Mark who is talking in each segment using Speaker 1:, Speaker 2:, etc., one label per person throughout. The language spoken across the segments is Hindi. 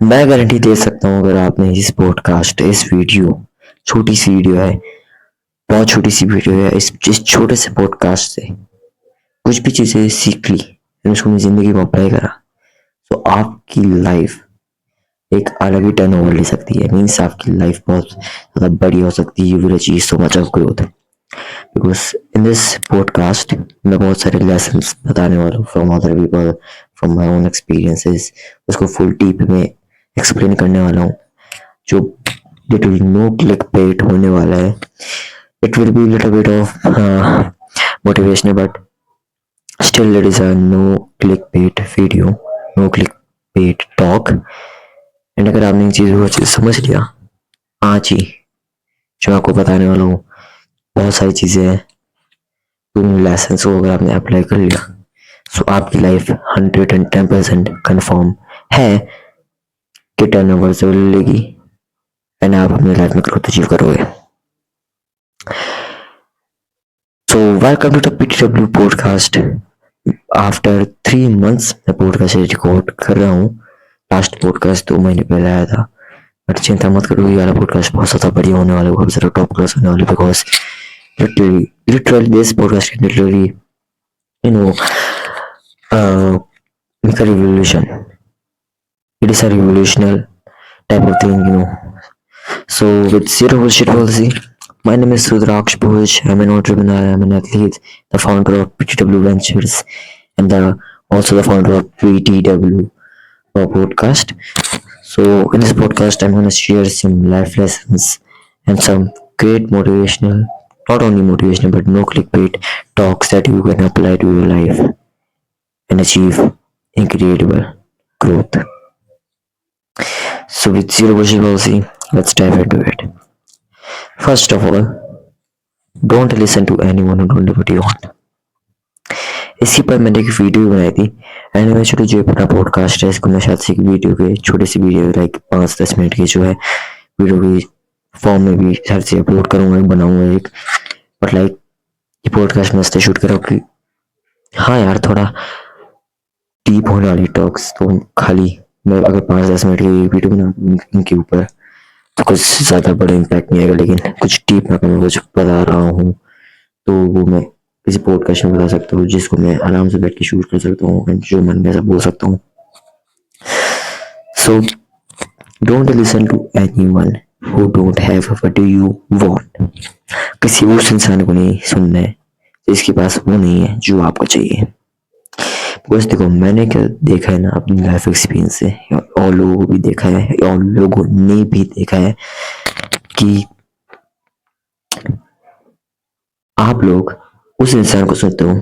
Speaker 1: मैं गारंटी दे सकता हूँ अगर आपने इस वीडियो, छोटी सी वीडियो है, बहुत छोटी सी वीडियो है, इस छोटे से पॉडकास्ट से कुछ भी चीज़ें सीख ली और उसको अपनी ज़िंदगी में अप्लाई करा, तो आपकी लाइफ एक अलग ही टर्न ओवर ले सकती है। मीन्स आपकी लाइफ बहुत ज़्यादा बड़ी हो सकती है। You will achieve so much of growth. Because in this podcast मैं बहुत सारे लेसन्स बताने वाला हूँ from other people, from my own experiences. उसको फुल डीप में एक्सप्लेन करने वाला हूँ, जो लिटरली नो क्लिक पेट होने वाला है। It will be little bit of motivational, but still it is a no click bait video, no click bait talk. And अगर आपने इन चीज़ों को अच्छे से समझ लिया, आज ही जो मैं आपको बताने वाला हूँ, बहुत सारी चीज़ें हैं, उन लेसन को अगर आपने अप्लाई कर लिया, सो आपकी लाइफ 110% कन्फर्म है कि टर्न ओवर से लेगी एंड आप अपनी लाइफ में ग्रोथ अचीव करोगे। So welcome to the PTW podcast. After 3 months मैं पॉडकास्ट रिकॉर्ड कर रहा हूँ। लास्ट पॉडकास्ट 2 महीने पहले आया था, बट चिंता मत करो, ये वाला पॉडकास्ट बहुत ज़्यादा बढ़िया होने वाला है, बहुत ज़्यादा टॉप क्लास होने वाला है। Because literally this podcast can literally, you know, make a revolution. It is a revolutionary type of thing. So with zero bullshit policy, my name is Rudraksh Bhuj. I'm an entrepreneur, I'm an athlete, the founder of PTW Ventures, and also the founder of PTW podcast. So in this podcast, I'm gonna share some life lessons and some great motivational, not only motivational but no clickbait talks that you can apply to your life and achieve incredible growth. So with zero bullshit policy, let's dive into it. First of all, don't listen to anyone who don't do what you want. इसी पर मैंने एक वीडियो बनाई थी, एंड इवेंचुअली जो अपना पॉडकास्ट है, इसको मैं शायद से एक वीडियो के छोटे सी वीडियो लाइक 5-10 मिनट की जो है वीडियो की फॉर्म में भी शायद से अपलोड करूँगा, बनाऊँगा एक। बट लाइक ये पॉडकास्ट मैं इसलिए शूट कर रहा हूँ कि हाँ यार, थोड़ा डीप होने वाली टॉक्स, तो खाली मैं अगर 5-10 मिनट की वीडियो बना इनके ऊपर तो कुछ ज़्यादा बड़ा इम्पैक्ट नहीं आएगा, लेकिन कुछ डीप में मैं कुछ बता रहा हूँ तो वो मैं किसी पॉडकास्ट में बता सकता हूँ, जिसको मैं आराम से बैठ के शूट कर सकता हूँ एंड जो मन में ऐसा बोल सकता हूँ। So don't listen to anyone who don't have what you want. किसी उस इंसान को नहीं सुनना है जिसके पास वो नहीं है जो आपको चाहिए। बस देखो, मैंने क्या देखा है ना अपनी लाइफ एक्सपीरियंस से, और लोगों को भी देखा है और लोगों ने भी देखा है कि आप लोग उस इंसान को सुनते हो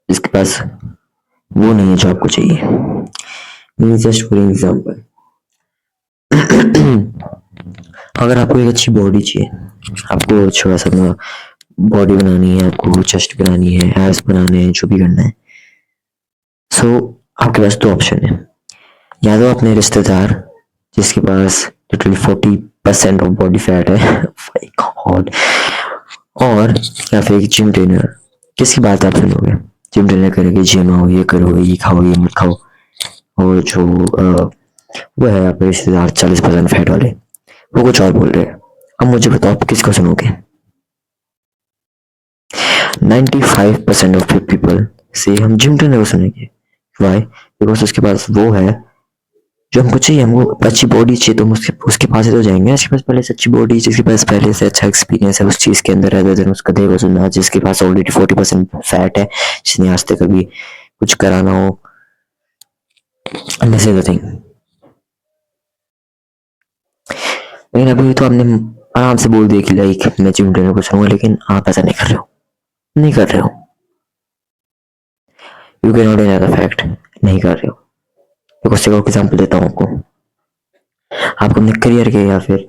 Speaker 1: जिसके पास वो नहीं है जो आपको चाहिए। जस्ट फॉर एग्जाम्पल, अगर आपको एक अच्छी बॉडी चाहिए, आपको अच्छा सा अपना बॉडी बनानी है, आपको चेस्ट बनानी है, एब्स बनाने हैं, जो भी करना है, सो आपके पास 2 ऑप्शन है। या तो अपने रिश्तेदार जिसके पास लिटरली 40% ऑफ बॉडी फैट है गॉड, और या फिर एक जिम ट्रेनर। किसकी बात आप सुनोगे? जिम ट्रेनर करेंगे, जिम आओ, ये करो, ये खाओ, ये मत खाओ। और जो वो है आपके रिश्तेदार 40% फैट वाले, वो कुछ और बोल रहे हैं। अब मुझे बताओ, आप किसको सुनोगे? 95% ऑफ पीपल से हम जिम ट्रेनर को सुनेंगे। वाई? बिकॉज उसके पास वो है जो हमको चाहिए। हमको अच्छी बॉडी चाहिए तो हम उसके पास ही तो जाएंगे, जिसके पास पहले से अच्छी बॉडी, जिसके पास पहले से अच्छा एक्सपीरियंस है उस चीज़ के अंदर, rather than उसका देखो सुनना जिसके पास ऑलरेडी 40% फैट है, जिसने आज तक कभी कुछ कराना हो। This is the thing. लेकिन अभी तो आपने आराम से बोल दिया कि लाइक मैं जिम ट्रेनर को सुनूंगा, लेकिन आप ऐसा नहीं कर रहे हो, नहीं कर रहे हो। You can not deny the fact, नहीं कर रहे हो। बिकॉज एक एग्जाम्पल देता हूँ आपको अपने करियर के या फिर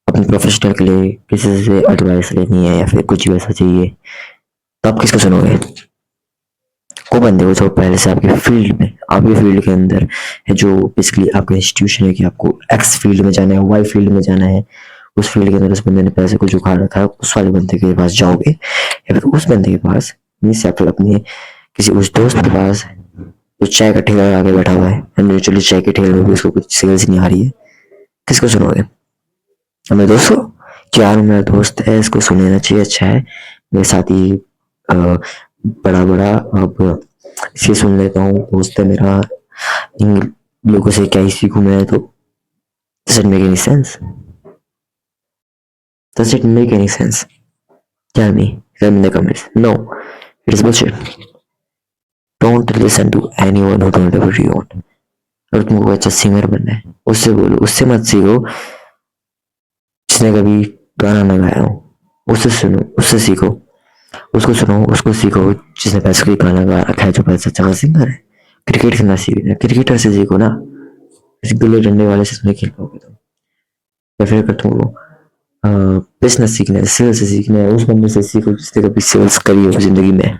Speaker 1: अपने प्रोफेशनल के लिए किसी से एडवाइस लेनी है या फिर कुछ वैसा चाहिए, तो आप किसको सुनोगे? वो बंदे को जो पहले से आपके फील्ड के अंदर है, जो बेसिकली आपका इंस्टीट्यूशन है कि आपको एक्स फील्ड में जाना है, वाई फील्ड में जाना है। उस फील्ड के अंदर उस बंदे ने पैसे कुछ उखाड़ रखा है, उस वाले बंदे के पास जाओगे, या फिर उस बंदे के पास, मीन्स या फिर अपने किसी उस दोस्त के पास, जो चाय का ठेला लगा के बैठा हुआ है, एंड एक्चुअली चाय के ठेले में भी उसको कुछ सेल्स नहीं आ रही है, किसको सुनोगे? हमें दोस्तों, क्या मेरा दोस्त है, इसको सुन लेना चाहिए, अच्छा है। मेरे साथ ही बड़ा बड़ा अब इसे सुन लेता हूँ, दोस्त है मेरा। इन लोगों से क्या ही सीखूं मैं तो? Does it make any sense? Does it make any sense? Tell me. Tell me in the comments. No, it is bullshit. Don't listen to anyone who don't ever you want. अगर तुमको अच्छा सिंगर बनना है, उससे बोलो, उससे मत सीखो जिसने कभी गाना ना गाया हो। उससे सुनो, उससे सीखो, उसको सुनो, उसको सीखो जिसने पैसे के गाना गा रखा है, जो पैसे अच्छा सिंगर है। क्रिकेट खेलना सीखना, क्रिकेटर से सीखो ना, इस गिल्ली डंडे वाले से नहीं खेल पाओगे तुम। या फिर अगर तुमको बिजनेस सीखना है, सेल्स से सीखना है, उस बंदे से सीखो जिसने कभी सेल्स करी हो जिंदगी में।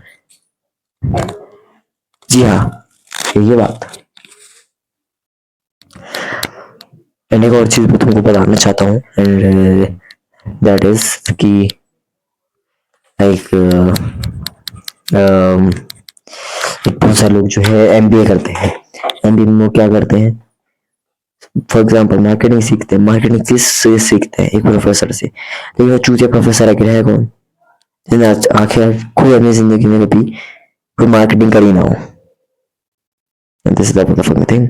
Speaker 1: जी हाँ, ये बात। एंड एक और चीज मैं तुमको बताना चाहता हूँ, एंड दैट इज कि लाइक बहुत सारे लोग जो है एमबीए करते हैं। एमबीए में वो क्या करते हैं? फॉर एग्जाम्पल मार्केटिंग सीखते हैं। मार्केटिंग किस से सीखते हैं? एक प्रोफेसर से। लेकिन वो चूतिया प्रोफेसर आखिर है कौन? आखिर कोई अपनी जिंदगी में कभी कोई मार्केटिंग करी ना हो। This is the motherfucking thing.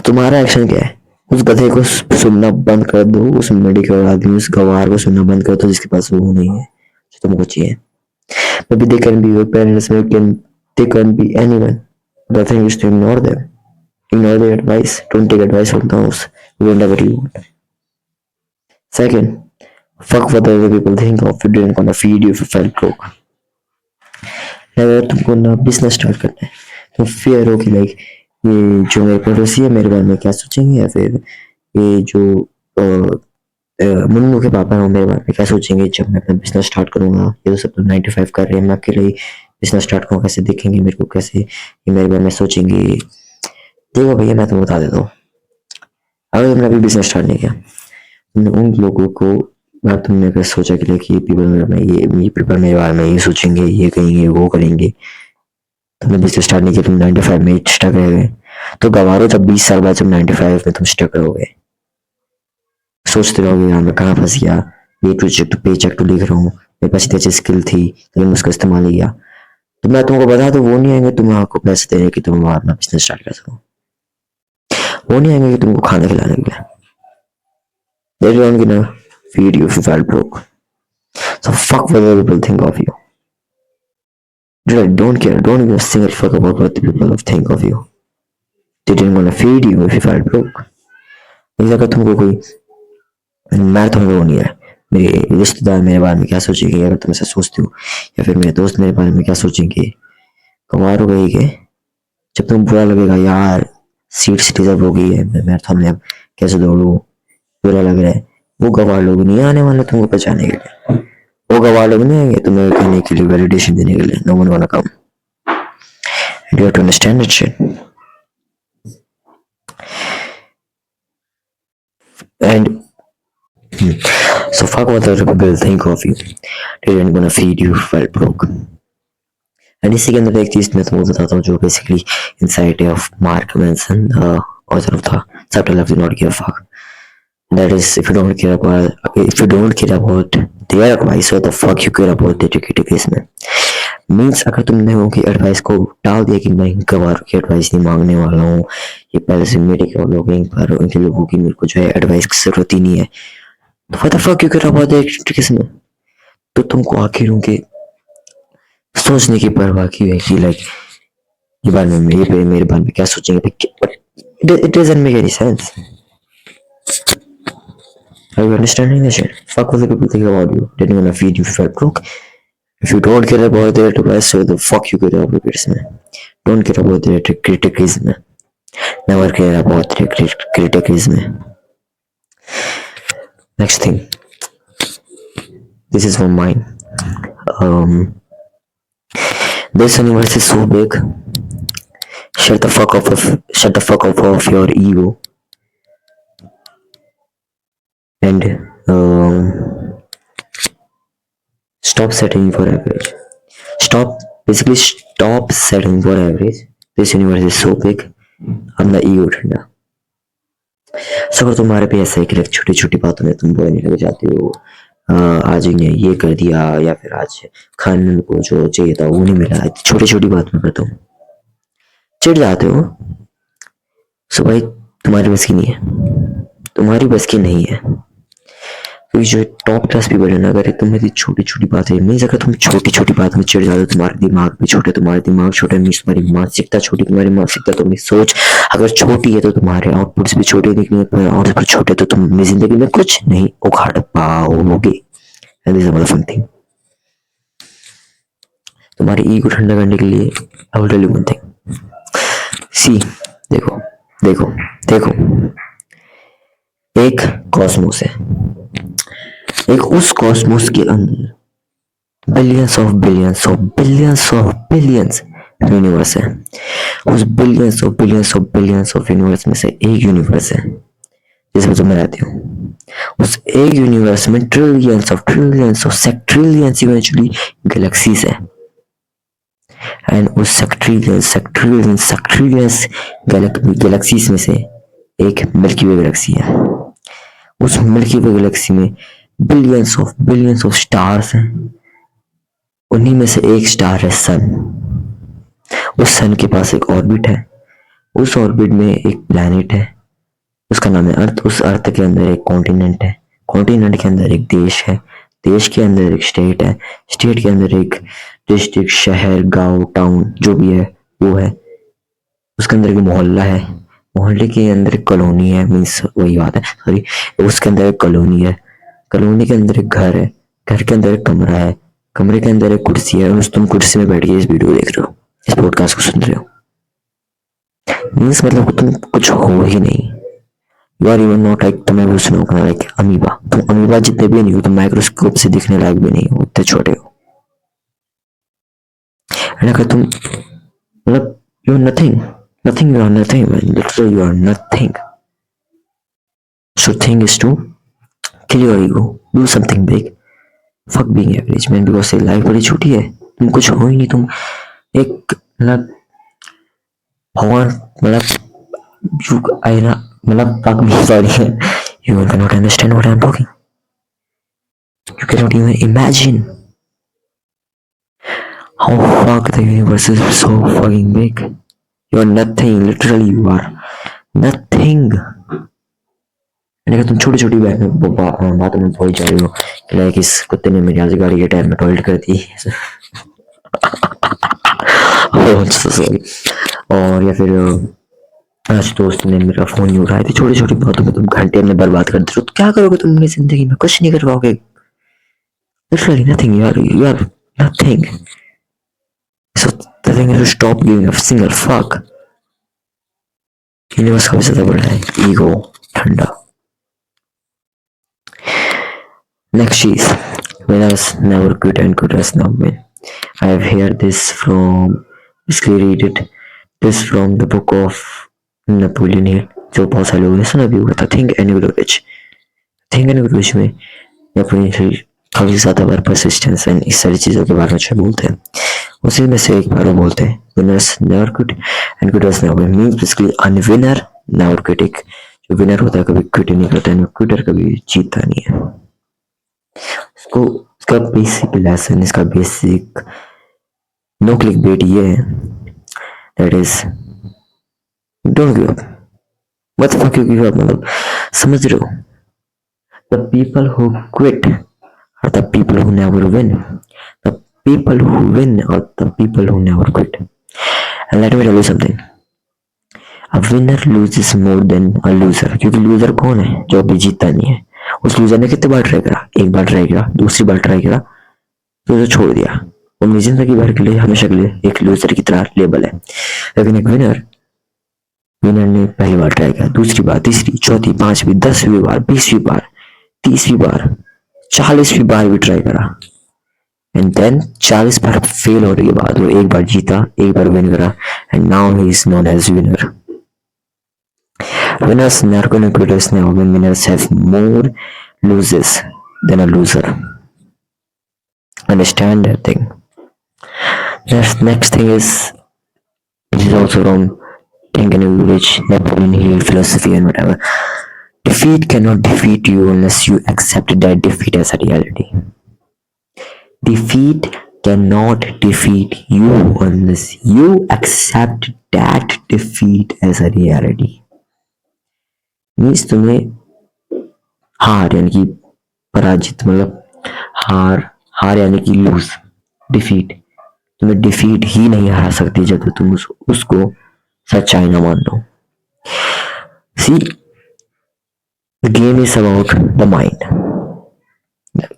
Speaker 1: तुम्हारा एक्शन क्या है? उस गधे को सुनना बंद कर दो, उस मेडिकल आदमी, उस गवार को सुनना बंद कर दो जिसके पास वो नहीं है जो तुमको चाहिए। Maybe they can be your parents, maybe they can be anyone. The thing is to ignore them. Ignore their advice. Don't take advice from those who don't ever you want. Second, fuck what other people think of you didn't gonna feed you if you felt broke. अगर तुमको ना बिजनेस स्टार्ट करना है तो फियर हो कि लाइक ये जो मेरे पड़ोसी है मेरे बारे में क्या सोचेंगे, या फिर ये जो मुन्नू के पापा हैं मेरे बारे में क्या सोचेंगे जब मैं अपना बिजनेस स्टार्ट करूंगा। ये तो सब तो 9 to 5 कर रहे हैं, मैं अकेले ही बिजनेस स्टार्ट करूँगा, कैसे देखेंगे मेरे को, कैसे ये मेरे बारे में सोचेंगे। देखो भैया, मैं तुम्हें बता देता हूँ, अगर तुमने अभी बिजनेस स्टार्ट नहीं किया, तुमने उन लोगों को मैं तुमने अगर सोचा कि लाइक ये पीपल मेरे में ये पीपल मेरे बारे में ये सोचेंगे, ये कहेंगे, वो करेंगे, तुमने बिजनेस स्टार्ट नहीं किया, तुम 9 to 5 में स्टक रह गए, तो गवारो जब 20 साल बाद जब 9 to 5 में तुम स्टक रहोगे, सोचते रहोगे यार मैं कहाँ फंस गया, ये प्रोजेक्ट पे चेक तो लिख रहा हूँ, मेरे पास इतनी अच्छी स्किल थी लेकिन उसका इस्तेमाल नहीं किया। तो मैं तुमको बता दूं, वो नहीं आएंगे तुम आपको पैसे देने की तुम अपना बिजनेस स्टार्ट कर सको, वो नहीं आएंगे कि तुमको खाना खिलाने के लिए। They don't gonna feed you if you felt broke. So fuck what other people think of you. Don't care. Don't give a single fuck about what the people think of you. They didn't gonna feed you if you felt broke. अगर तुमको कोई, मैं तुमको वो नहीं है, मेरे रिश्तेदार मेरे बारे में क्या सोचेंगे अगर तुम ऐसा सोचते हो, या फिर मेरे दोस्त मेरे बारे में क्या सोचेंगे, कमार हो गई के जब तुम बुरा लगेगा यार सीट्स रिजर्व हो गई है, मैं मैराथन में अब कैसे दौड़ू, बुरा लग रहा है, वो गवार लोग नहीं आने वाले तुमको बचाने के लिए, वो गवार लोग नहीं आएंगे तुम्हें कहने के लिए, वैलिडेशन देने के लिए। No one want to come, you have to understand it shit. And so fuck what other people think of you, they ain't gonna feed you felt broke. And इसी के अंदर एक चीज मैं तुमको बताता हूँ जो basically inside of mark Manson author of the subtitle of the not give a fuck, that is if you don't care about their advice, what the fuck you care about their criticism means। अगर तुमने उनकी एडवाइस को टाल दिया कि मैं गवार की एडवाइस नहीं मांगने वाला हूँ, ये पहले से मेरे के लोग पर उनके लोगों की मेरे को जो है एडवाइस की जरूरत ही नहीं है, तो what the fuck you care about their criticism। तो तुमको आखिर उनके सोचने की परवाह की है कि लाइक ये बारे में मेरे बारे में क्या सोचेंगे, it doesn't make any sense। Are you understanding this shit? Fuck what the people think about you. They're gonna feed you if you felt broke. If you don't care about their advice, so the fuck you care about criticism. Don't care about their criticism. Never care about their criticism. Next thing. This is from mine. This universe is so big. Shut the fuck up of your ego. And stop settling for average. Stop Basically, stop settling for average. This universe is so big. अपना ईगो ठंडा. सो अगर तुम्हारे पे ऐसा है कि छोटी छोटी बातों में तुम बोलने लग जाते हो, आज इन्हें ये कर दिया, या फिर आज खाने को जो चाहिए था वो नहीं मिला, छोटी छोटी बात में करता हूँ चिढ़ जाते हो. सो भाई तुम्हारी बस की नहीं है, तुम्हारी बस की नहीं है. क्योंकि जो टॉप क्लास पीपल है ना, अगर तुम मेरी छोटी छोटी बातें मीन्स, अगर तुम छोटी छोटी बात में चिढ़ जाते हो, तुम्हारे दिमाग भी छोटे, तुम्हारे दिमाग छोटे मीन्स तुम्हारी मानसिकता छोटी, तुम्हारी मानसिकता तुम्हारी सोच अगर छोटी है तो तुम्हारे आउटपुट्स भी छोटे निकलेंगे, तुम्हारे आउटपुट छोटे तो तुम अपनी जिंदगी में कुछ नहीं उखाड़ पाओगे. And this is a fun thing. तुम्हारी ईगो ठंडा करने के लिए I will tell you one thing. See, देखो देखो देखो, एक कॉस्मोस है, एक उस कॉस्मोस के अंदर billions of billions of billions of billions universe है. उस billions of billions of billions of universe में से एक यूनिवर्स है जिसमें तुम रहती हो. उस एक यूनिवर्स में ट्रिलियंस ऑफ सेक्ट्रिलियंस इवेंचुअली गैलेक्सीज है. एंड उस सेक्ट्रिलियंस गैलेक्सीज में से एक मिल्की वे गैलेक्सी है. उस मिल्की वे गैलेक्सी में बिलियंस ऑफ स्टार्स हैं. उन्हीं में से एक स्टार है सन. उस सन के पास एक ऑर्बिट है. उस ऑर्बिट में एक प्लैनेट है, उसका नाम है अर्थ. उस अर्थ के अंदर एक कॉन्टिनेंट है. कॉन्टिनेंट के अंदर एक देश है. देश के अंदर एक स्टेट है. स्टेट के अंदर एक डिस्ट्रिक्ट, शहर, गांव, टाउन जो भी है वो है. उसके अंदर एक मोहल्ला है. मोहल्ले के अंदर एक कॉलोनी है, मीन्स वही बात है, सॉरी. उसके अंदर एक कॉलोनी है. कॉलोनी के अंदर एक घर है. घर के अंदर एक कमरा है. कमरे के अंदर एक कुर्सी है. तुम कुर्सी में बैठ के इस वीडियो देख रहे हो, इस पॉडकास्ट को सुन रहे हो. मीन्स मतलब तुम कुछ हो ही नहीं. You are even not like, तुम्हें वो सुनो लाइक अमीबा. तुम अमीबा जितने भी नहीं हो, तुम माइक्रोस्कोप से दिखने लायक भी नहीं हो, इतने छोटे हो. अगर तुम मतलब you are nothing, you are nothing man, literally you are nothing. So thing is to kill your ego, do something big, fuck being average man, because life बड़ी छोटी है. तुम कुछ हो ही नहीं. तुम एक मतलब भगवान मतलब यू आईना मतलब fuck me sorry, you cannot understand what I am talking. You cannot even imagine how fuck the universe is so fucking big. You are nothing, literally you are nothing. अगर तुम छोटी छोटी बातों में भूल जा रहे हो कि लाइक इस कुत्ते ने मेरी आज गाड़ी के टायर में टॉयलेट कर दी और या फिर आज दोस्त ने मेरा फोन नहीं उठाया. थी छोटी छोटी बातों में तुम घंटे में बर्बाद कर दो, तो क्या करोगे तुम अपनी जिंदगी में? कुछ नहीं कर पाओगे. Literally nothing. You are nothing. So the thing is to stop giving a single fuck. Universe काफी ज्यादा बड़ा है. ईगो ठंडा. Next is winners never quit and quitters never win. I have heard this from, basically read it, this from the book of Napoleon Hill, जो बहुत सारे लोगों ने सुना भी हुआ था. Think and grow rich. Think and grow rich में नेपोलियन हिल काफी ज्यादा बार परसिस्टेंस एंड इस सारी चीजों के बारे में बोलते हैं. उसी में से एक बार वो बोलते हैं winners never quit and quitters never win. Means basically an winner never quit. एक जो विनर होता है कभी क्विट नहीं करता है, क्विटर कभी जीतता नहीं है. इसको इसका बेसिक लेसन, इसका बेसिक नो क्लिक बेट ये है, that is don't give up. What the fuck you give up मतलब समझ रहे हो? The people who quit are the people who never win. The people who win are the people who never quit. And let me tell you something. A winner loses more than a loser. क्योंकि loser कौन है? जो अभी जीता नहीं है. उस loser ने कितने बार ट्राई करा? एक बार ट्राई करा, दूसरी बार ट्राई करा, तो उसे छोड़ दिया. वो अपनी जिंदगी भर के लिए हमेशा के लिए एक loser की तरह लेबल है. लेकिन एक विनर ने पहली बार ट्राई किया, दूसरी बार, तीसरी, चौथी, पांचवी, 10वीं बार, 20वीं बार, 30वीं बार, 40वीं बार भी ट्राई करा. एंड देन 40 बार फेल होने के बाद वो एक बार जीता, एक बार विन करा. And now he is known as winner. Winners never quit, quitters never win. Winners have more losses than a loser. Understand that thing. Next thing is, this is also from Think and Grow Rich, Napoleon Hill philosophy and whatever. Defeat cannot defeat you unless you accept that defeat as a reality. Defeat cannot defeat you unless you accept that defeat as a reality. Means तुम्हें हार यानी कि पराजित मतलब हार हार यानी कि लूज डिफीट तुम्हें डिफीट ही नहीं हरा सकती जब तक तुम उसको सच्चाई ना मान लो. See the game is about the mind.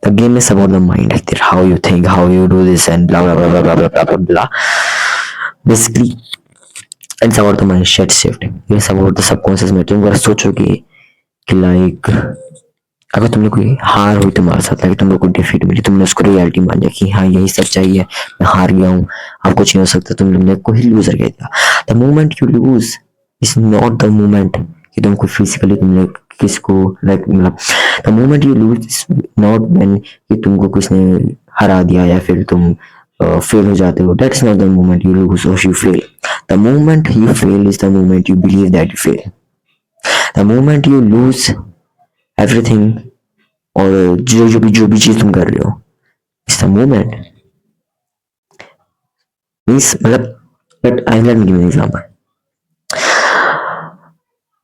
Speaker 1: The game is about the mind, like that, how you think, how you do this, and blah blah blah blah blah blah blah blah. Basically, it's about the mindset shift. It's about the subconscious mind. तुम अगर सोचोगे कि लाइक अगर तुमने कोई हार हुई तुम्हारे साथ, लाइक तुमने कोई डिफीट मिली, तुमने उसको रियलिटी मान लिया कि हाँ यही सच्चाई है, मैं हार गया हूँ, अब कुछ नहीं हो सकता, तुमने को ही लूजर कह दिया. The moment you loose is not the moment कि तुमको फिजिकली तुमने किसको लाइक मतलब the moment you loose is not when कि तुमको किसने हरा दिया या फिर तुम फेल हो जाते हो. That is not the moment you lose और you fail. The moment you fail is the moment you believe that you fail. The moment you lose everything और जो भी चीज तुम कर रहे हो इट्स द मोमेंट मीन्स मतलब. But I let me give an example.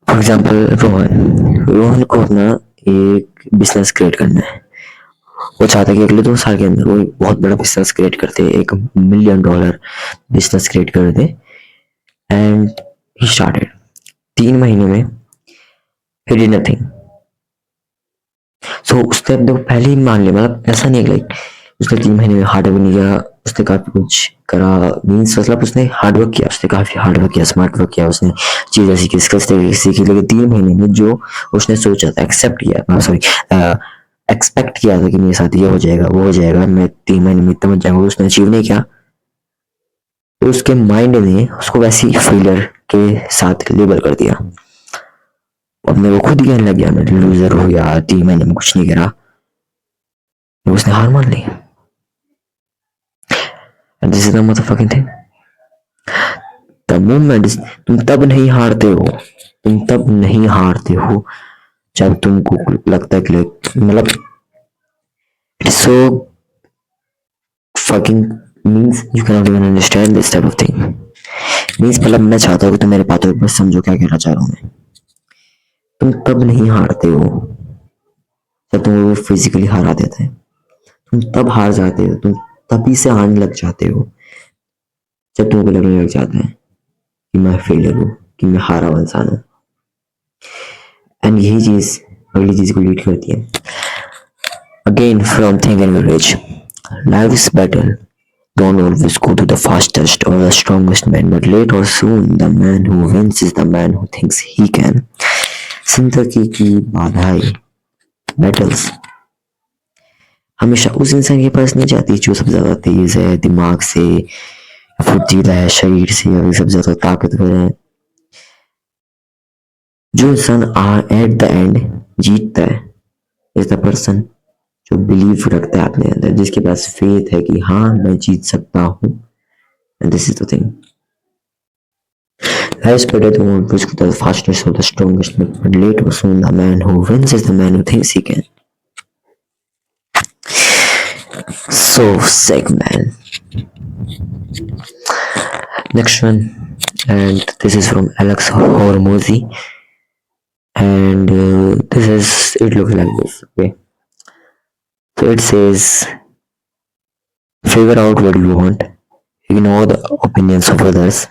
Speaker 1: For example Rohan को अपना एक बिजनेस क्रिएट करना है. वो चाहता है कि अगले 2 साल के अंदर वो बहुत बड़ा बिजनेस क्रिएट करते, $1 मिलियन बिजनेस क्रिएट कर दे. एंड ही स्टार्टेड 3 महीने में ही डिड नथिंग. सो उसने अपने को पहले ही मान लिया, मतलब ऐसा नहीं है लाइक उसने 3 महीने में हार्ड वर्क नहीं किया, उसने काफी कुछ करा. मीन्स मतलब उसने हार्ड वर्क किया, उसने काफी हार्ड वर्क किया, स्मार्ट वर्क किया, उसने चीजें सीखी, स्किल्स सीखी. लेकिन 3 महीने में जो उसने सोचा था, एक्सेप्ट किया, सॉरी एक्सपेक्ट किया था कि मेरे साथ ये हो जाएगा वो हो जाएगा, मैं 3 महीने में इतना बच जाऊंगा, उसने अचीव नहीं किया. तो उसके माइंड ने उसको वैसे ही फेलियर के साथ लेबल कर दिया. अब मेरे को खुद कहने लग गया मैं लूजर हो गया, 3 महीने में कुछ नहीं करा, उसने हार मान ली. And this is the motherfucking thing. The moment is, तुम तब नहीं हारते हो, तुम तब नहीं हारते हो जब तुमको लगता है कि मतलब it's so fucking means you cannot even understand this type of thing. means मतलब मैं चाहता हूँ कि तुम मेरे बातों पर समझो क्या कहना चाह रहा हूँ मैं. तुम तब नहीं हारते हो जब तुम फिजिकली हारा देते हैं. तुम तब हार जाते हो, तुम तभी से हारने लग जाते हो जब तुमको लगने लग जाता है कि मैं फेलियर हूँ, कि मैं हारा हुआ इंसान हूँ. एंड यही चीज अगली चीज को लीड करती है. Again from think and grow rich. Life's battle don't always go to the fastest or the strongest man, but late or soon the man who wins is the man who thinks he can. जिंदगी की बाधाएं, बैटल्स हमेशा उस इंसान के पास नहीं जाती जो सबसे ज्यादा तेज है दिमाग से, फुर्तीला है शरीर से, या सबसे ज्यादा ताकतवर है. जो इंसान एट द एंड जीतता है इज द पर्सन जो बिलीव रखता है अपने अंदर, जिसके पास फेथ है कि हाँ मैं जीत सकता हूँ. And this is the thing. Life's better than one which the fastest or the strongest, but late or soon the man who wins is the man who thinks he can. So sick, man. Next one, and this is from Alex Hormozy, and this is, it looks like this. Okay, so it says, figure out what you want, ignore the opinions of others,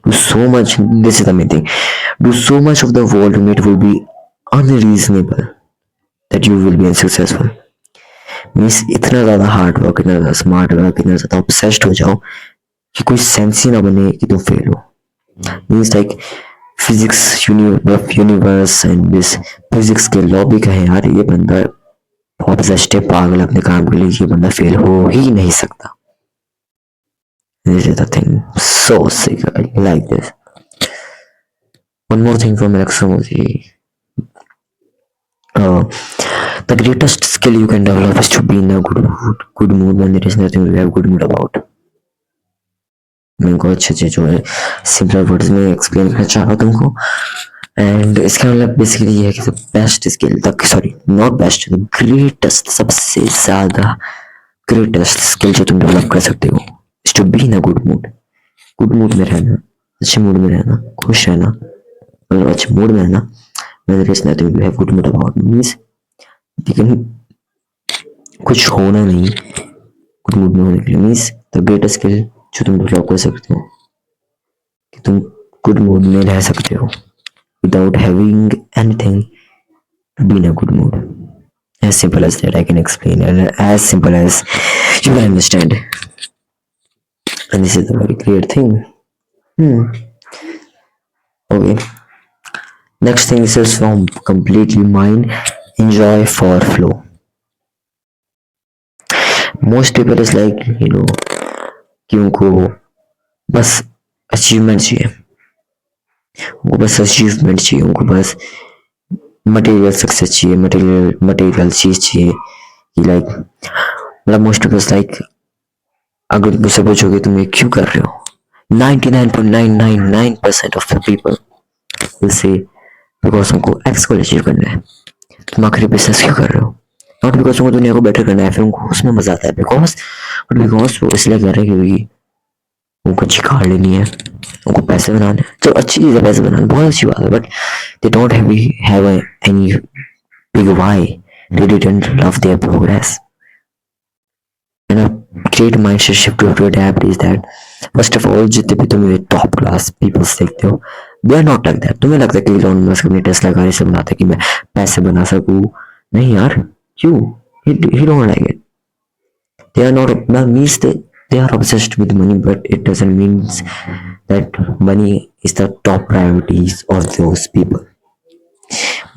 Speaker 1: do so much. This is the main thing. Do so much of the world and it will be unreasonable that you will be unsuccessful. Means इतना ज्यादा हार्ड वर्क, इतना ज्यादा स्मार्ट वर्क, इतना ज्यादा ऑब्सेस्ड हो जाओ कि कोई सेंस ही ना बने कि तुम फेल हो. Means like physics universe and this physics के लॉ भी कहे यार ये बंदा ऑब्सेस्ड है, पागल अपने काम के लिए, ये बंदा फेल हो ही नहीं सकता. This is the thing. So sick. I like this. One more thing from Alex Hormozy. The greatest skill you can develop is to be in a good mood when there is nothing to have good mood about. मैं को अच्छे अच्छे जो है सिंपल वर्ड्स में एक्सप्लेन करना चाह रहा हूँ तुमको। एंड इसका मतलब बेसिकली ये है कि बेस्ट स्किल तक, सॉरी नॉट बेस्ट, ग्रेटेस्ट, सबसे ज्यादा ग्रेटेस्ट स्किल जो तुम डेवलप कर सकते हो is to be in a good mood. Good mood में रहना, अच्छे मूड में रहना, खुश रहना, मतलब अच्छे मूड में रहना। whether it's nothing you have good mood about means लेकिन कुछ होना नहीं गुड मूड में होने के लिए मीन्स द ग्रेटेस्ट स्किल जो तुम डेवलप कर सकते हो कि तुम गुड मूड में रह सकते हो without having anything to be in a good mood. As simple as that I can explain, and as simple as you can understand. And this is a very great thing. Okay. Next thing is from completely mine. Enjoy for flow. Most people is like कि उनको बस अचीवमेंट चाहिए, उनको बस अचीवमेंट चाहिए, उनको बस मटेरियल सक्सेस चाहिए, मटेरियल चीज चाहिए कि लाइक मतलब मोस्ट पीपल लाइक अगर मुझसे पूछोगे तुम ये क्यों कर रहे हो 99.999% of the people will say because उनको एक्स को अचीव करना है। तुम आखिरी बिजनेस क्यों कर रहे हो? नॉट बिकॉज उनको दुनिया को बेटर करना है, फिर उनको उसमें मजा आता है बिकॉज वो इसलिए कर रहे हैं क्योंकि उनको अच्छी कार लेनी है, उनको पैसे बनाने, तो अच्छी चीज़ है पैसे बनाना, बहुत अच्छी बात है, but they don't have any big why, they didn't love their progress. And a great mindset shift to adapt is that first of all जितने भी तुम टॉप क्लास पीपल्स देखते हो they are not like that. तुम्हें लगता है कि इलॉन मस्क अपनी टेस्ला गाड़ी से बनाता है कि मैं पैसे बना सकूं, नहीं यार, क्यों? ही don't like it. They are not, that means they are obsessed with money, but it doesn't mean that money is the top priorities of those people.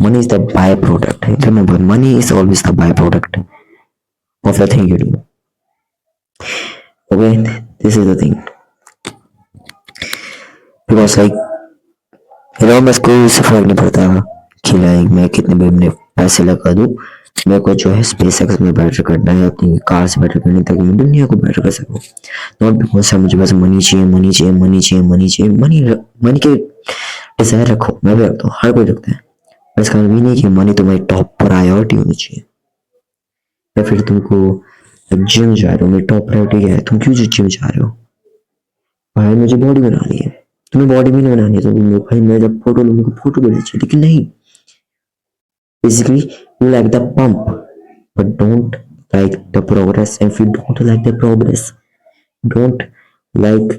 Speaker 1: Money is the byproduct. Remember, money is always the byproduct of the thing you do. Okay, this is the thing. Because like Elon Musk को इससे फर्क नहीं पड़ता कि लाइक मैं कितने भी अपने पैसे लगा दूं, मेरे को जो है स्पेस एक्स में बेटर करना है, अपनी कार से बेटर करनी ताकि मैं दुनिया को बेटर कर सकूं। नॉट बिकॉज मुझे बस मनी चाहिए, मनी चाहिए, मनी चाहिए, मनी चाहिए, मनी के डिजायर रखो, मैं भी रखता हूँ, हर कोई रखता है, पर इसका मतलब नहीं कि मनी तुम्हारी टॉप प्रायोरिटी होनी चाहिए। या फिर तुमको जिम जा रहे हो, मेरी टॉप प्रायोरिटी क्या है, तुम क्यों जिम जा रहे हो? भाई मुझे बॉडी बनानी है, तुम्हें बॉडी भी नहीं बनानी है तो भाई मैं जब फोटो लूंगा फोटो भी चाहिए, लेकिन नहीं, basically you like the pump but don't like the progress, and if you don't like the progress don't like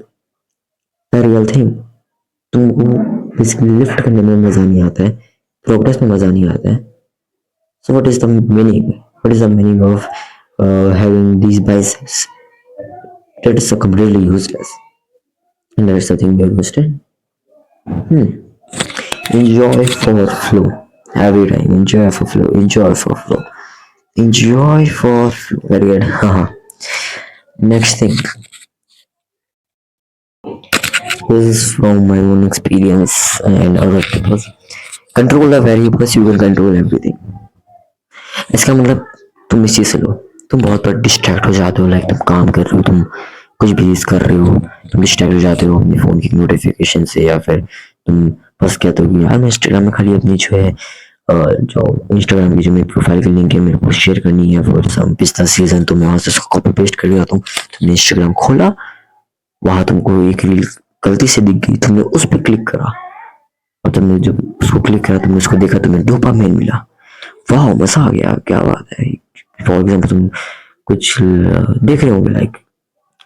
Speaker 1: the real thing, तुमको बेसिकली लिफ्ट करने में मजा नहीं आता है, प्रोग्रेस में मजा नहीं आता है। So what is the meaning? What is the meaning of having these biceps? That is so completely useless, and that's the thing we understand. Enjoy for flow every time. Enjoy for flow. Enjoy for flow. Enjoy for flow. Very good. Next thing. This is from my own experience and other people's. Control the variables, you will control everything. इसका मतलब तुम इस चीज से लो, तुम बहुत बार डिस्ट्रैक्ट हो जाते हो, लाइक तुम काम कर रहे हो, तुम कुछ भी कर रहे हो, तुम डिस्ट्रैक्ट हो जाते हो अपने फोन की नोटिफिकेशन से, या फिर तुम बस कहते हो कि यार मैं इंस्टाग्राम में खाली अपनी जो है जो इंस्टाग्राम की जो मेरी प्रोफाइल की लिंक है मेरे को शेयर करनी है फॉर सम पिछला सीजन, तो मैं वहां से उसको कॉपी पेस्ट कर जाता हूँ। तुमने इंस्टाग्राम खोला, वहां तुमको एक रील गलती से दिख गई, तुमने उस पर क्लिक करा, और तुमने जब उसको क्लिक करा तुमने उसको देखा, तुम्हें डोपामाइन मिला, वाह मजा आ गया, क्या बात है। फॉर एग्जाम्पल तुम कुछ देख रहे होगे, लाइक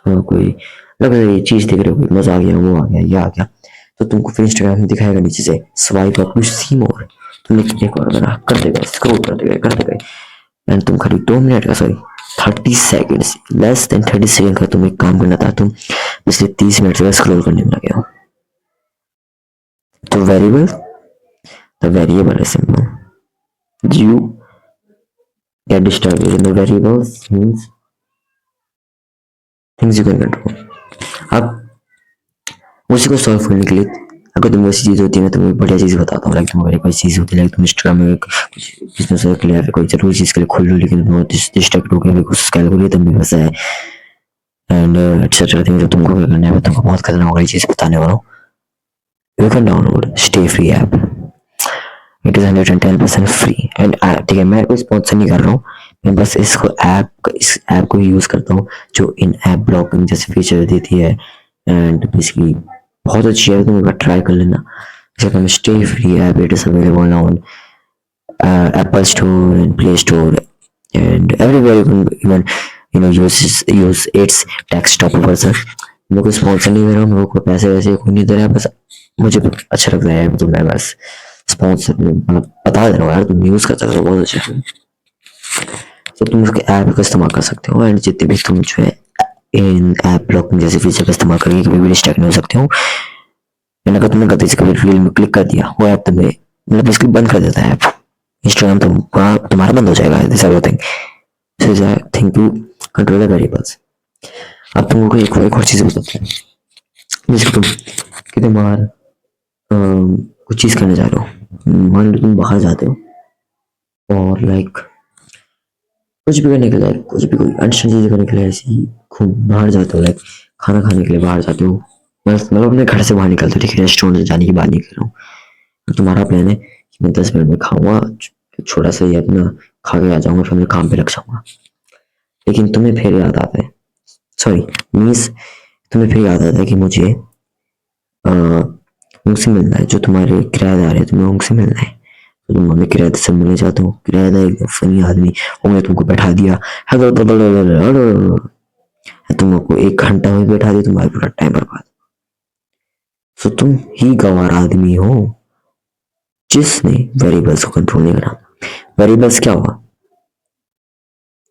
Speaker 1: कोई लग रहा है ये चीज देख रहे हो, मजा आ गया, वो आ गया, ये आ गया, तो तुमको फिर इंस्टाग्राम में दिखाएगा नीचे से स्वाइप अप टू सी मोर, तुमने एक और बना करते गए, स्क्रॉल करते गए एंड तुम खाली 2 मिनट का, sorry 30 seconds, less than 30 second का तुम एक काम करना था, तुम पिछले 30 मिनट से स्क्रॉल करने में लगे हो। तो the variable is simple. You get disturbed in the variables means things you can control. अब उसी को सॉल्व करने के लिए अगर तुम्हें ऐसी चीज होती है, मैं तुम्हें बढ़िया चीज बताता हूँ, लाइक तुम्हारे कोई चीज होती है, लाइक तुम इंस्टाग्राम में कुछ बिजनेस के लिए या फिर कोई जरूरी चीज के लिए खोल लो, लेकिन तुम डिस्ट्रैक्ट हो गए उसका एल्गोरिथम भी वैसा है, एंड एक्सेट्रा थिंग। जो तुमको क्या करना है, मैं तुमको बहुत खतरनाक वाली चीज़ बताने वाला हूँ। You can download stay free app. It is 110% free. And ठीक है, मैं कोई स्पॉन्सर नहीं कर रहा हूँ, मैं बस इस ऐप को यूज़ करता हूँ जो इन ऐप ब्लॉकिंग जैसे फीचर देती है। एंड बेसिकली बहुत अच्छी है, तुम एक बार ट्राई कर लेना। इसका नाम stay free app. It is available on Apple Store and Play Store and everywhere you can even use its desktop version। मेरे को स्पॉन्सर नहीं दे रहा हूँ, मेरे को पैसे वैसे कोई नहीं दे रहा है, बस मुझे अच्छा लगता है तो मैं बस स्पॉन्सर मतलब बता दे रहा हूँ यार, तुम यूज़ कर सकते हो, बहुत अच्छा है। तो तुम उसके ऐप का इस्तेमाल कर सकते हो एंड जितने भी तुम जो है इन ऐप ब्लॉकिंग जैसे फीचर का इस्तेमाल करके कभी भी डिस्ट्रैक्ट नहीं हो सकते हो। एंड अगर तुमने गलती से कभी रील में क्लिक कर दिया, वो ऐप तुम्हें मतलब इसकी बंद कर देता है ऐप। इंस्टाग्राम तुम्हारा बंद हो जाएगा। This everything this is thing to control the variables. अब तुमको एक और चीज़ बताते हैं। जैसे तुम कि तुम बाहर कुछ चीज़ करने जा रहे हो, मान लो तुम बाहर जाते हो और लाइक कुछ भी करने के लिए, कुछ भी कोई अनशन चीज़ करने के लिए ऐसे ही खूब बाहर जाते हो, लाइक खाना खाने के लिए बाहर जाते हो। मतलब अपने घर से बाहर निकलते हो, ठीक है, रेस्टोरेंट जाने की बात नहीं कर रहा हूँ। तुम्हारा प्लान है कि मैं 10 मिनट में खाऊंगा, छोटा सा ही अपना खा के आ जाऊंगा, फिर मैं काम पे लग जाऊंगा। लेकिन तुम्हें फिर याद आता है, सॉरी मीन्स तुम्हें फिर याद आता है कि मुझे उनसे मिलना है, जो तुम्हारे किराएदार है, तुम्हें उनसे मिलना है। तो तुम अपने किराएदार से मिलने जाते हो। किराएदार एकदम फनी आदमी, उन्होंने तुमको बैठा दिया, तुमको 1 घंटा में बैठा दिया, तुम्हारा पूरा टाइम बर्बाद। तो तुम ही गंवार आदमी हो जिसने वेरिएबल्स को कंट्रोल नहीं करा। वेरिएबल्स क्या हुआ?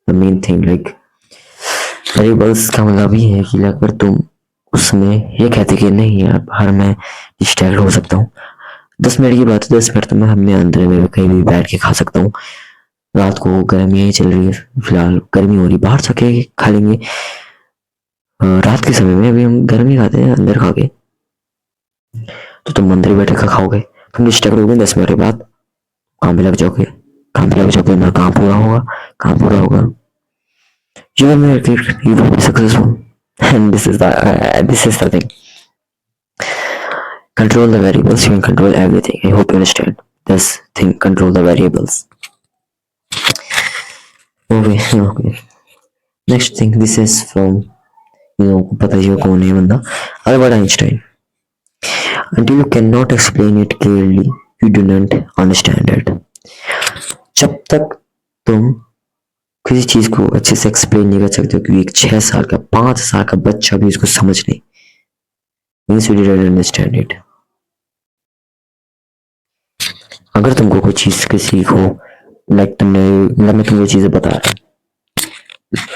Speaker 1: The main thing like variables का मतलब ये है कि अगर तुम उसमें ये कहते कि नहीं यार बाहर मैं डिस्ट्रैक्ट हो सकता हूँ, 10 मिनट की बात है, 10 मिनट तो मैं अपने अंदर में कहीं भी बैठ के खा सकता हूँ। रात को गर्मी चल रही है, फिलहाल गर्मी हो रही, बाहर जाके खा लेंगे। रात के समय में अभी हम गर्मी खाते हैं अंदर खा के, तो तुम अंदर बैठे खा खाओगे, तुम डिस्ट्रैक्ट होगे, 10 मिनट के बाद काम पे लग जाओगे। काम पे लग जाओगे, मेरा काम पूरा होगा, काम पूरा होगा, you will make it, you will be successful। And this is the thing, control the variables, you can control everything। I hope you understand this thing, control the variables। Okay, next thing, this is from पता ही हो कौन है बंदा, Albert Einstein. until you cannot explain it clearly you do not understand it। जब तक तुम किसी चीज को अच्छे से एक्सप्लेन नहीं कर सकते हो कि एक 6 साल का 5 साल का बच्चा भी इसको समझ नहीं, means you didn't understand it. अगर तुमको कोई चीज किसी को लाइक तुमने मतलब मैं तुमको चीजें बता रहा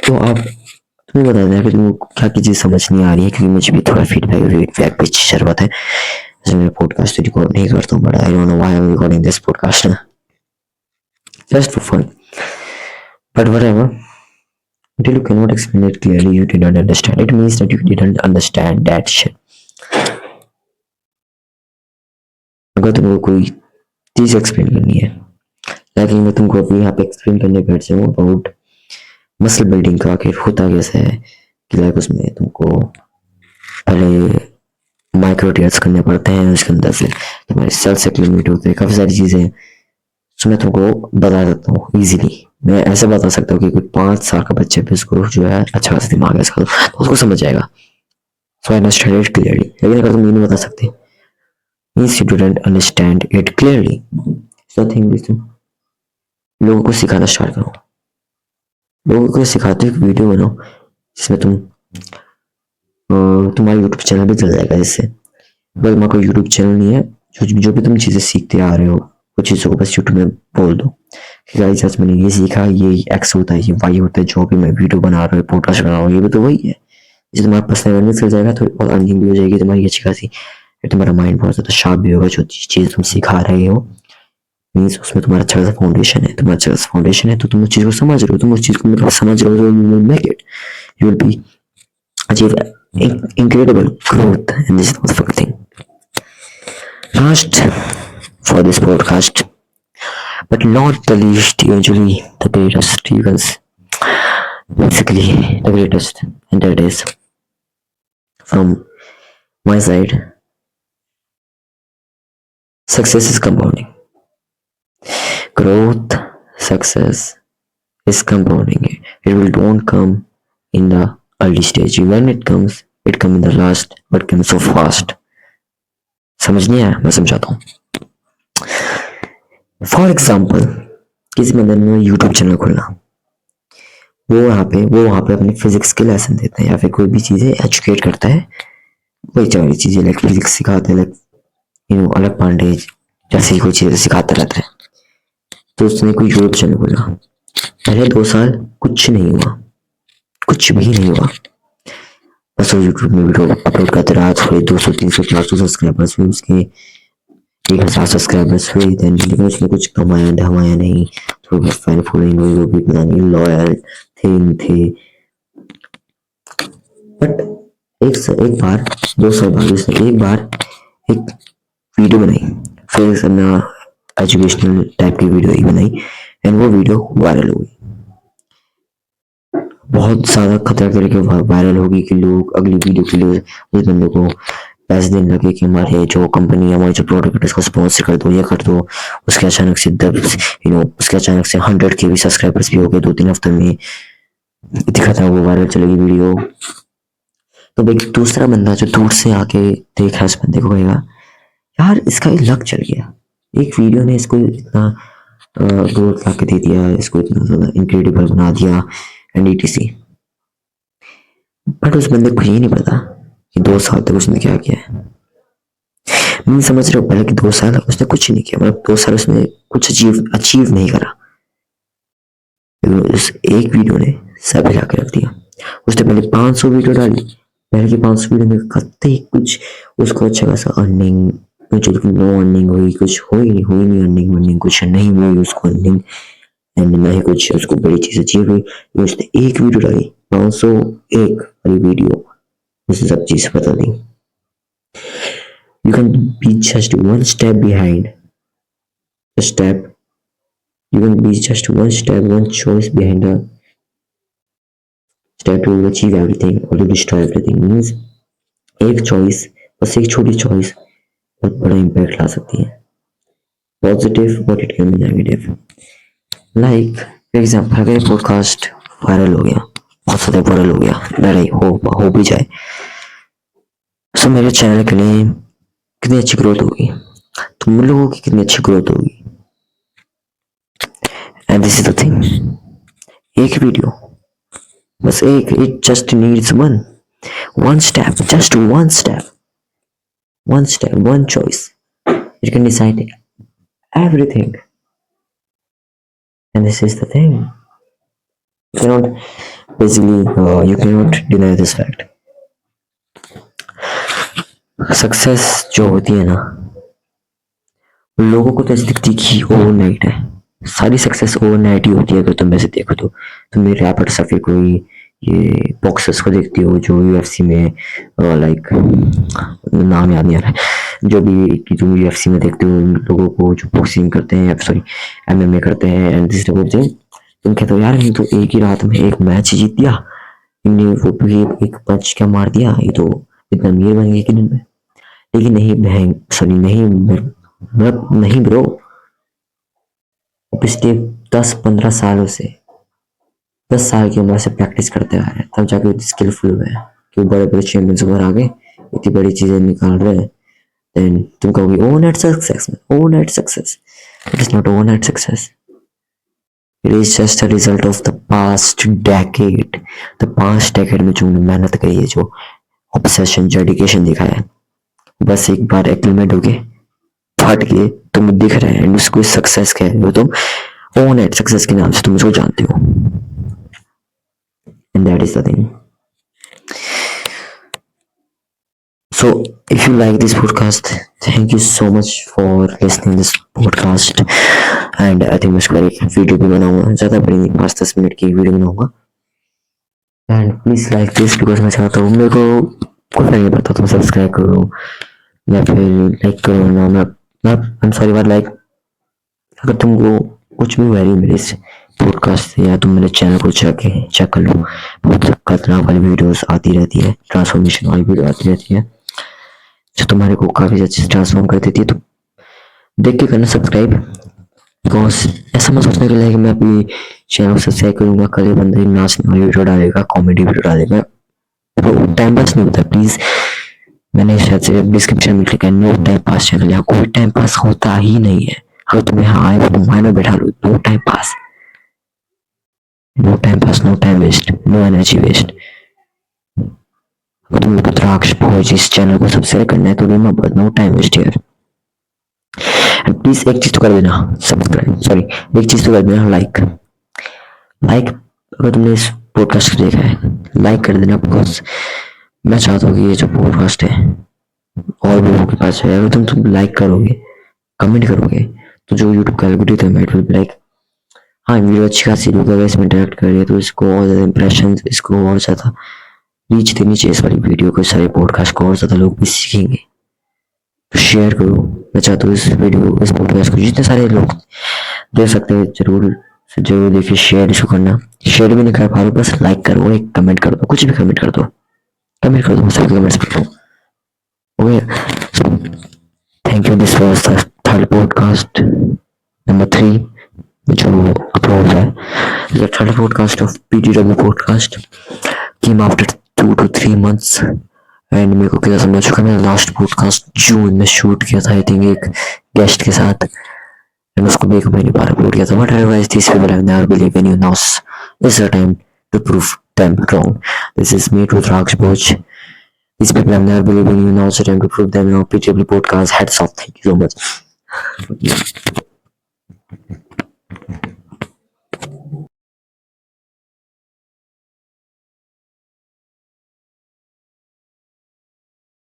Speaker 1: तो आप तुम्हें बता दें कि तुमको क्या की चीज समझ नहीं आ रही है, क्योंकि मुझे भी थोड़ा फीडबैक की जरूरत है। जैसे मैं पॉडकास्ट तो रिकॉर्ड नहीं करता हूँ, but I don't know why I am recording this podcast just for fun, but whatever. Until you cannot explain it clearly, you did not understand. It means that you didn't understand that shit। अगर तुमको कोई चीज एक्सप्लेन करनी है, लेकिन मैं तुमको अभी यहाँ पे एक्सप्लेन करने बैठ जाऊँ अबाउट मसल बिल्डिंग का आखिर होता कैसे है, कि लाइक उसमें तुमको पहले माइक्रो टेयर्स करने पड़ते हैं, उसके अंदर से तुम्हारे सेल सेटलमेंट होते हैं, काफी सारी चीजें, तो मैं तुमको बता सकता हूँ इजीली। मैं ऐसे बता सकता हूँ कि कोई 5 साल का बच्चे पे उसको जो है अच्छा खासा दिमाग है इसका, तो उसको समझ जाएगा। सो आई अंडरस्टैंड इट क्लियरली। लेकिन अगर तुम ये नहीं बता सकते, means you didn't understand it clearly. So think this, लोगों को सिखाना स्टार्ट करो, लोगों को सिखाते हुए वीडियो बनाओ जिसमें तुम्हारा यूट्यूब चैनल भी चल जाएगा। जिससे अगर तुम्हारा कोई यूट्यूब चैनल नहीं है, जो भी तुम चीज़ें सीखते आ रहे हो वो चीज़ों को बस यूट्यूब में बोल दो कि गाइस आज मैंने ये सीखा, ये एक्स होता है, ये वाई होता है, जो भी मैं वीडियो बना रहा हूँ, पॉडकास्ट बना रहा हूँ, ये भी तो वही है। जैसे तुम्हारा पर्सनल अवेयरनेस चल जाएगा तो और अर्निंग भी हो जाएगी तुम्हारी अच्छी खासी, तुम्हारा माइंड बहुत ज़्यादा शार्प भी होगा। जो चीज़ तुम सिखा रहे हो मीन्स उसमें तुम्हारा अच्छा खासा फाउंडेशन है, तुम्हारा अच्छा खासा फाउंडेशन है, तो तुम उस चीज़ को समझ रहे हो, तुम उस चीज़ को मतलब समझ रहे हो, तो you will make it, you will be achieve incredible growth in this motherfucking thing। Last for this podcast, but not the least, usually the greatest, you guys, basically the greatest, and that is from my side. Success is compounding. Growth, success is compounding. It will don't come in the early stage. When it comes in the last, but comes so fast. समझ नहीं आया? मैं समझाता हूँ. फॉर एग्जाम्पल, किसी बंदे ने यूट्यूब चैनल खोलना, वो वहाँ पे अपनी फिजिक्स के लेसन देते हैं या फिर कोई भी चीजें एजुकेट करता है, वही सारी चीजें लाइक फिजिक्स सिखाते हैं, लाइक अलग पांडे जैसी कोई चीजें सिखाता रहता है. तो उसने कोई यूट्यूब चैनल खोला. पहले 2 साल कुछ नहीं हुआ, कुछ भी नहीं हुआ. बस वो यूट्यूब में वीडियो अपलोड करते रहा. थोड़े 200 300 400 सब्सक्राइबर्स हुए, उसके 1000 सब्सक्राइबर्स हुए. देन उसने कुछ कमाया धमाया नहीं. थोड़ी बहुत फैन फॉलोइंग हुई, वो भी पता नहीं लॉयल थे. बट एक बार 2 साल बाद उसने एक बार एक वीडियो बनाई, फिर अपना एजुकेशनल टाइप की वीडियो ही बनाई, एंड वो वीडियो वायरल हो गई. बहुत ज्यादा खतरा करके वायरल होगी कि लोग अगली वीडियो के लिए उस बंदे को पैसे देने लगे कि हमारे जो कंपनी हमारे जो प्रोडक्ट है उसको स्पॉन्सर कर दो, ये कर दो. उसके अचानक से उसके अचानक से 100 के भी सब्सक्राइबर्स भी हो गए 2-3 हफ्ते में. दिखा था वो वायरल चलेगी वीडियो. तो एक दूसरा बंदा जो दूर से आके देखा उस बंदे को कहेगा यार इसका लक चल गया, एक वीडियो ने इसको इतना ग्रोथ ला के दे दिया, इसको इतना ज्यादा इनक्रेडिबल बना दिया एंड etc. बट उस बंदे को ये नहीं पता कि 2 साल तक उसने क्या किया है. नहीं समझ रहे हो? पहले कि 2 साल उसने कुछ नहीं किया, मतलब 2 साल उसने कुछ अचीव नहीं करा. उस एक वीडियो ने सब हिला के रख दिया. उसने पहले 500 वीडियो डाली, पहले की 500 वीडियो में करते ही कुछ उसको अच्छा खासा अर्निंग, नो अर्निंग हुई, कुछ हुई नहीं अर्निंग कुछ नहीं हुई उसको अर्निंग, एंड ना ही कुछ उसको बड़ी चीज अचीव हुई. उसने एक वीडियो डाली, 501 वाली वीडियो, उसे सब चीज बता दी. You can be just one step behind a step. You can be just one step, one choice behind a step to achieve everything or to destroy everything. Means एक चॉइस, बस एक छोटी चॉइस बहुत बड़ा इम्पैक्ट ला सकती है. Positive but it can be negative. Like for example, अगर पॉडकास्ट वायरल हो गया, बहुत ज्यादा वायरल हो गया, लड़ाई हो भी जाए, तो मेरे चैनल के लिए कितनी अच्छी ग्रोथ होगी, तुम लोगों की कितनी अच्छी ग्रोथ होगी. And this is the thing, एक वीडियो, बस एक, it just needs one step, just one step, one choice. It can decide everything. And this is the thing. You cannot you cannot deny this fact. Success जो होती है ना, लोगों को तो ऐसी दिखती कि ओवरनाइट है. सारी सक्सेस ओवरनाइट ही होती है. अगर तुम वैसे देखो तो तुम मेरे रैपर सफे कोई ये बॉक्सर्स को देखती हो जो यूएफसी में लाइक नाम याद नहीं आ रहा है, जो यूएफसी में देखते हो लोगों को जो बॉक्सिंग करते हैं, सॉरी एमएमए करते हैं, and this type of thing. तुम कहते हो यार ये तो एक ही रात में एक मैच जीत दिया, इनने वो भी एक पंच क्या मार दिया, ये तो इतना अमीर बन गया कि दिन में. लेकिन नहीं बहन, सॉरी नहीं ब्रो, पिछले 10-15 सालों से 10 साल की उम्र से प्रैक्टिस करते आ रहे हैं, तब जाके स्किलफुल हुए हैं कि बड़े बड़े चैंपियंस ऊपर आ गए, इतनी बड़ी चीजें निकाल रहे हैं. देन तुम कहोगे overnight success. Overnight success, it is not overnight success. It is just a result of the past decade. The past decade में जो मेहनत करी है, जो ऑब्सेशन, डेडिकेशन दिखाया है, बस एक बार एक्लिमेंट हो गए, फट गए, तुम दिख रहे हैं, उसको सक्सेस कह रहे हो तुम. ओवरनाइट सक्सेस के नाम से तुम उसको जानते हो. And that is the thing. So if you like this podcast, thank you so much for listening this podcast. And I think मैं इसको एक वीडियो भी बनाऊंगा, ज़्यादा बड़ी नहीं, 5-10 मिनट की वीडियो बनाऊंगा. And please like this, because मैं चाहता हूँ, मेरे को कुछ नहीं पड़ता, तुम सब्सक्राइब करो या फिर लाइक करो ना. मैं सॉरी बात लाइक, अगर तुमको कुछ भी वेरी मेरे पॉडकास्ट या तुम मेरे चैनल को जाके चेक कर लो, बहुत खतरनाक वाली वीडियोस आती रहती है, ट्रांसफॉर्मेशन वाली वीडियो आती रहती है जो तुम्हारे को काफ़ी अच्छे से ट्रांसफॉर्म कर देती है। तो देख के करना सब्सक्राइब, बिकॉज ऐसा मत सोचने के लिए कि मैं अभी चैनल को सब्सक्राइब करूँगा, कल ये बंदा नाचने वाली वीडियो डालेगा, कॉमेडी वीडियो डालेगा, तो टाइम पास नहीं होता। प्लीज़, मैंने शायद से डिस्क्रिप्शन में लिखा है नो टाइम पास चैनल, यहाँ कोई टाइम पास होता ही नहीं है। अगर तुम्हें हाँ आए तो मायने बैठा लो, no time pass, no time pass, no time waste, no energy waste. अगर तुम्हें रुद्राक्ष भोज इस चैनल को सब्सक्राइब करना है तो remember no time waste here. And please एक चीज तो कर देना, सब्सक्राइब, सॉरी, एक चीज तो कर देना, लाइक। लाइक, अगर तुमने इस पॉडकास्ट को देखा है लाइक कर देना, बिकॉज मैं चाहता हूँ कि ये जो पॉडकास्ट है और भी लोगों के पास है। अगर तुम लाइक करोगे, कमेंट करोगे, तो जो यूट्यूब का एल्गोरिथम है इट विल बी लाइक हाँ वीडियो अच्छी खासी लोग अगर इसमें इंटरेक्ट कर रही है तो इसको और ज़्यादा इंप्रेशन, इसको और ज़्यादा रीच देनी चाहिए इस वाली वीडियो को, सारे पॉडकास्ट को और ज़्यादा लोग भी सीखेंगे। तो शेयर करो, मैं चाहता हूँ इस वीडियो, इस पॉडकास्ट को जितने सारे लोग देख सकते हैं जरूर से जरूर देखिए, शेयर इसको करना। शेयर भी नहीं कर पा रहे, बस लाइक करो और एक कमेंट कर दो, कुछ भी कमेंट कर दो, कमेंट कर दो, सभी कमेंट्स पढ़ लो। Okay, so thank you, this was the third podcast number 3 जो अपलोड है। The third podcast of PTW podcast came after 2 to 3 months and मेरे को क्या समझ चुका, मैंने लास्ट पॉडकास्ट जून में शूट किया था आई थिंक एक गेस्ट के साथ, एंड उसको भी 1 महीने बाद अपलोड किया था। But otherwise this people have never believe in you, now is the time to prove them wrong. This is me, Rudraksh Boj. These people have never believed in you, now it's the time to prove them wrong. PTW podcast, hats off, thank you so much.